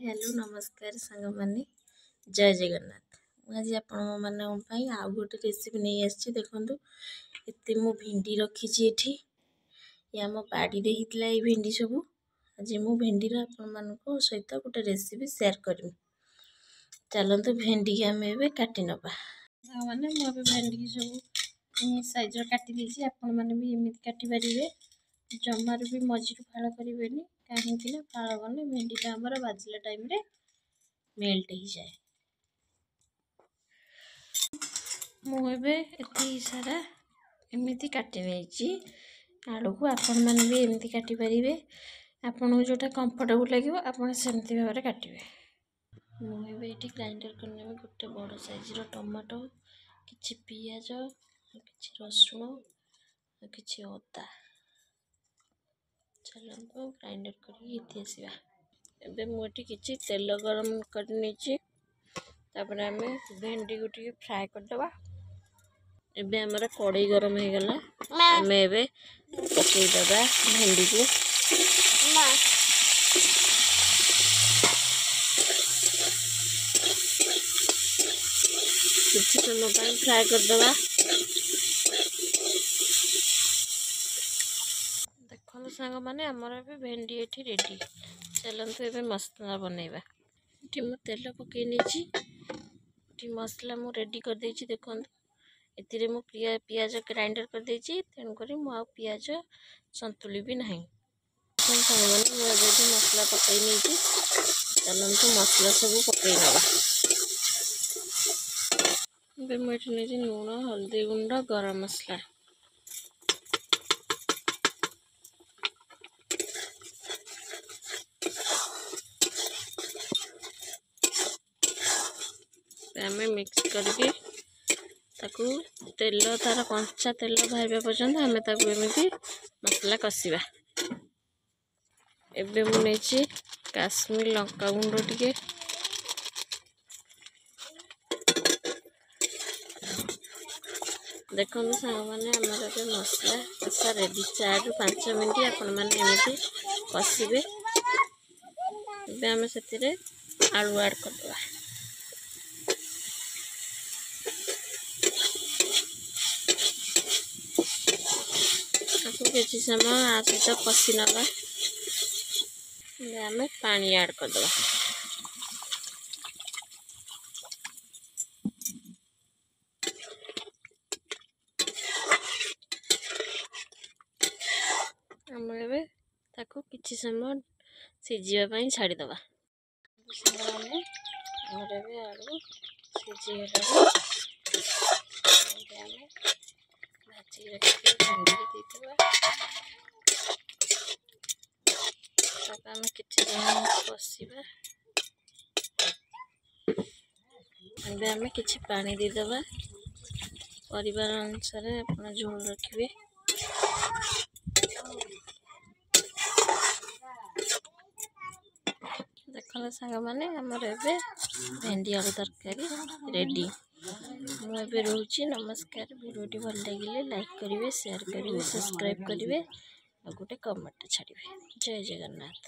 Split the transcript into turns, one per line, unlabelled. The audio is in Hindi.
हेलो नमस्कार सांग माने जय जगन्नाथ। आज आपण आउ गोटे रेसिपी नहीं आसी देखूँ एत मु भिंडी रखी आम बाड़ी होता ये भिंडी सब। आज मु भिंडीर आपण सहित गोटे रेसिपी सेयार करी। चलतु भेंडी की आम ए काटी नवा मैंने मुझे भेंडी की सब साइज काटी देसी आपण मैंने भी एमती काटी पारे। जमार भी मझी फाड़ करेंगे कहीं फाड़ गले भेंडीटा आमर बाजिला टाइम रे मेल्ट हो जाए। मुझे एत सारा एमती काटी नहीं आलू को आपण मैंने भी एमती काटी पारे। आपन को जोटा कंफर्टेबल लगे आपड़ सेमती भाव में काटे। मुझे ये ग्राइंडर करने में गोटे बड़ साइज टमाटो कि पियाज कि रसुण कि अदा चलते ग्राइंडर कर मुझे किसी तेल गरम कर आम भेंडी को फ्राए करदे। एबे हमारा कड़ाई गरम हो गला आम ए पकईदे भेंडी को किसी समय फ्राए करदे। देखो सांग मैंने आमर ए भेंडी ये रेडी। चलतु ए मसला बनइबा। ये मु तेल पकई नहीं मसला मु रेडी कर देछि। देखो ए मु पियाज ग्राइंडर कर देछि तेणुक मु पियाज संतुली भी ना मैंने मुझे मसला पकई नहीं। चलतु मसला सब पकई ना मुझे लुण हल्दी गुंड गरम मसला आम मिक्स करके ताकू तेल तार कंचा तेल बाहर पर्यंत आम एमती मसला कषा। एबे मुझे काश्मीर लंका गुंड टिके देखो सांग मैंने आमर मसला कषा रेडी 4 ରୁ 5 मिनट आपण मैंने एमती कषे। आम से आलू ऐड करदे। किसी समय आ सहित कषि नवा आम पानी ऐड करदे। आम ए किसी समय सीझापी छाड़ीदे। आमर ए आलू सीझीगला भाजी रखिए भेंडी देदेवा आम किसी कषा। आम कि पानी देदेवा परिवार अनुसार आप झोल रखिए। देखो सांग मैंने आमर ए भेंडी आलू तरकारी रेडी। मुझे रोची नमस्कार। वीडियो भल लगे लाइक करेंगे शेयर करेंगे सब्सक्राइब करेंगे और गोटे कमेंट छाड़िए। जय जगन्नाथ।